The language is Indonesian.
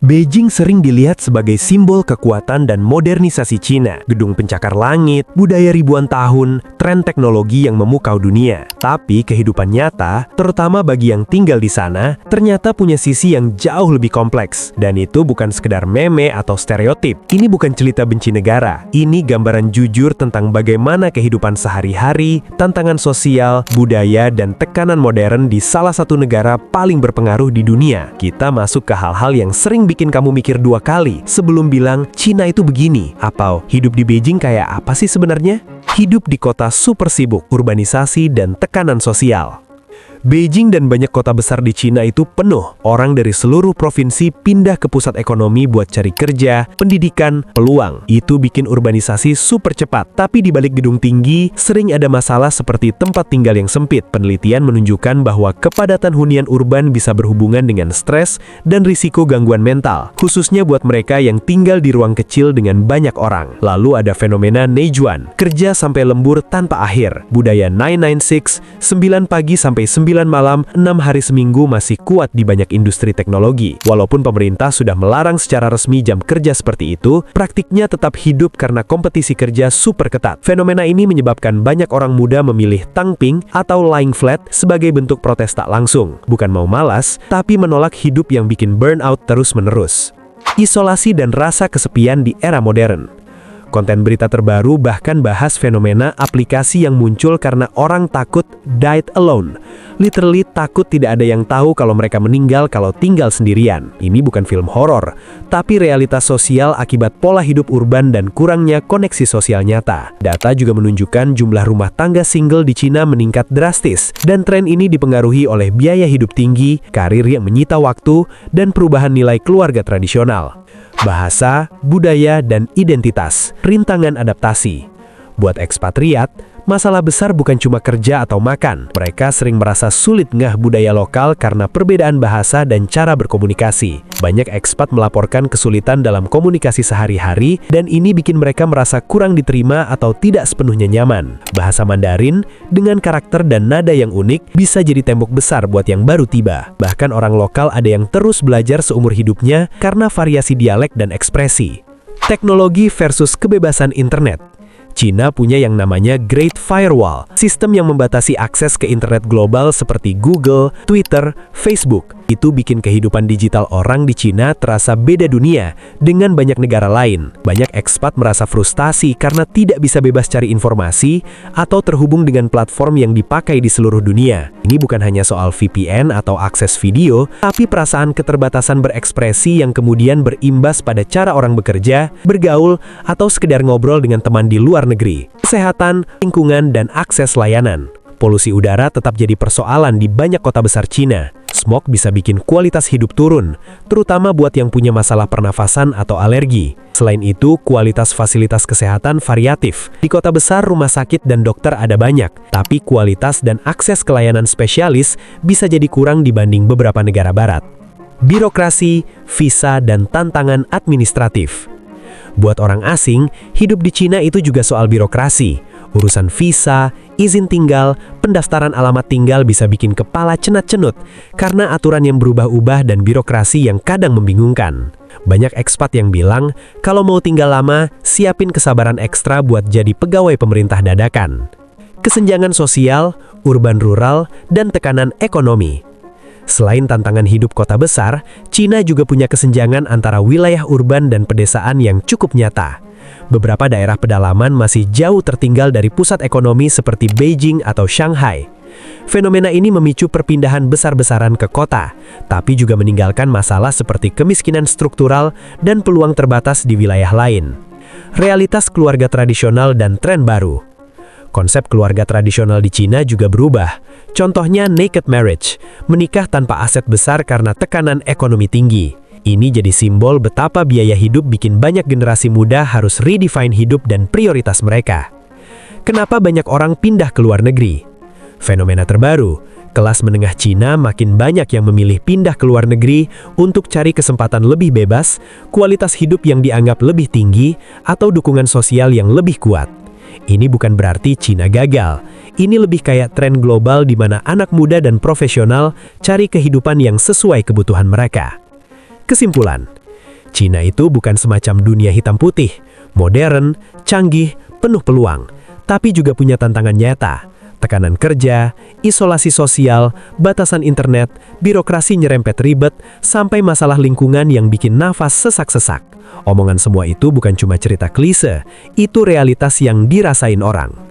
Beijing sering dilihat sebagai simbol kekuatan dan modernisasi Cina. Gedung pencakar langit, budaya ribuan tahun, tren teknologi yang memukau dunia. Tapi kehidupan nyata, terutama bagi yang tinggal di sana, ternyata punya sisi yang jauh lebih kompleks. Dan itu bukan sekedar meme atau stereotip. Ini bukan cerita benci negara. Ini gambaran jujur tentang bagaimana kehidupan sehari-hari, tantangan sosial, budaya, dan tekanan modern di salah satu negara paling berpengaruh di dunia. Kita masuk ke hal-hal yang sering bikin kamu mikir dua kali sebelum bilang Cina itu begini, atau hidup di Beijing kayak apa sih sebenarnya? Hidup di kota super sibuk, urbanisasi, dan tekanan sosial. Beijing dan banyak kota besar di Cina itu penuh. Orang dari seluruh provinsi pindah ke pusat ekonomi buat cari kerja, pendidikan, peluang. Itu bikin urbanisasi super cepat. Tapi di balik gedung tinggi, sering ada masalah seperti tempat tinggal yang sempit. Penelitian menunjukkan bahwa kepadatan hunian urban bisa berhubungan dengan stres dan risiko gangguan mental, khususnya buat mereka yang tinggal di ruang kecil dengan banyak orang. Lalu ada fenomena Neijuan, kerja sampai lembur tanpa akhir. Budaya 996, 9 pagi sampai 9 malam, 6 hari seminggu masih kuat di banyak industri teknologi. Walaupun pemerintah sudah melarang secara resmi jam kerja seperti itu, praktiknya tetap hidup karena kompetisi kerja super ketat. Fenomena ini menyebabkan banyak orang muda memilih tangping atau lying flat sebagai bentuk protes tak langsung. Bukan mau malas, tapi menolak hidup yang bikin burnout terus-menerus. Isolasi dan rasa kesepian di era modern. Konten berita terbaru bahkan bahas fenomena aplikasi yang muncul karena orang takut died alone. Literally takut tidak ada yang tahu kalau mereka meninggal kalau tinggal sendirian. Ini bukan film horor, tapi realitas sosial akibat pola hidup urban dan kurangnya koneksi sosial nyata. Data juga menunjukkan jumlah rumah tangga single di Cina meningkat drastis, dan tren ini dipengaruhi oleh biaya hidup tinggi, karir yang menyita waktu, dan perubahan nilai keluarga tradisional. Bahasa, budaya, dan identitas, rintangan adaptasi. Buat ekspatriat, masalah besar bukan cuma kerja atau makan. Mereka sering merasa sulit ngeh budaya lokal karena perbedaan bahasa dan cara berkomunikasi. Banyak ekspat melaporkan kesulitan dalam komunikasi sehari-hari, dan ini bikin mereka merasa kurang diterima atau tidak sepenuhnya nyaman. Bahasa Mandarin, dengan karakter dan nada yang unik, bisa jadi tembok besar buat yang baru tiba. Bahkan orang lokal ada yang terus belajar seumur hidupnya karena variasi dialek dan ekspresi. Teknologi versus kebebasan internet. Cina punya yang namanya Great Firewall, sistem yang membatasi akses ke internet global seperti Google, Twitter, Facebook. Itu bikin kehidupan digital orang di Cina terasa beda dunia dengan banyak negara lain. Banyak ekspat merasa frustasi karena tidak bisa bebas cari informasi atau terhubung dengan platform yang dipakai di seluruh dunia. Ini bukan hanya soal VPN atau akses video, tapi perasaan keterbatasan berekspresi yang kemudian berimbas pada cara orang bekerja, bergaul, atau sekedar ngobrol dengan teman di luar negeri. Kesehatan, lingkungan, dan akses layanan. Polusi udara tetap jadi persoalan di banyak kota besar Cina. Smog bisa bikin kualitas hidup turun, terutama buat yang punya masalah pernafasan atau alergi. Selain itu, kualitas fasilitas kesehatan variatif. Di kota besar, rumah sakit dan dokter ada banyak, tapi kualitas dan akses ke layanan spesialis bisa jadi kurang dibanding beberapa negara barat. Birokrasi, visa, dan tantangan administratif. Buat orang asing, hidup di Cina itu juga soal birokrasi. Urusan visa, izin tinggal, pendaftaran alamat tinggal bisa bikin kepala cenat-cenut karena aturan yang berubah-ubah dan birokrasi yang kadang membingungkan. Banyak ekspat yang bilang, kalau mau tinggal lama, siapin kesabaran ekstra buat jadi pegawai pemerintah dadakan. Kesenjangan sosial, urban rural, dan tekanan ekonomi. Selain tantangan hidup kota besar, Cina juga punya kesenjangan antara wilayah urban dan pedesaan yang cukup nyata. Beberapa daerah pedalaman masih jauh tertinggal dari pusat ekonomi seperti Beijing atau Shanghai. Fenomena ini memicu perpindahan besar-besaran ke kota, tapi juga meninggalkan masalah seperti kemiskinan struktural dan peluang terbatas di wilayah lain. Realitas keluarga tradisional dan tren baru. Konsep keluarga tradisional di Cina juga berubah. Contohnya naked marriage, menikah tanpa aset besar karena tekanan ekonomi tinggi. Ini jadi simbol betapa biaya hidup bikin banyak generasi muda harus redefine hidup dan prioritas mereka. Kenapa banyak orang pindah ke luar negeri? Fenomena terbaru, kelas menengah Cina makin banyak yang memilih pindah ke luar negeri untuk cari kesempatan lebih bebas, kualitas hidup yang dianggap lebih tinggi, atau dukungan sosial yang lebih kuat. Ini bukan berarti Cina gagal. Ini lebih kayak tren global di mana anak muda dan profesional cari kehidupan yang sesuai kebutuhan mereka. Kesimpulan, Cina itu bukan semacam dunia hitam putih, modern, canggih, penuh peluang, tapi juga punya tantangan nyata. Tekanan kerja, isolasi sosial, batasan internet, birokrasi nyerempet ribet, sampai masalah lingkungan yang bikin nafas sesak-sesak. Omongan semua itu bukan cuma cerita klise, itu realitas yang dirasain orang.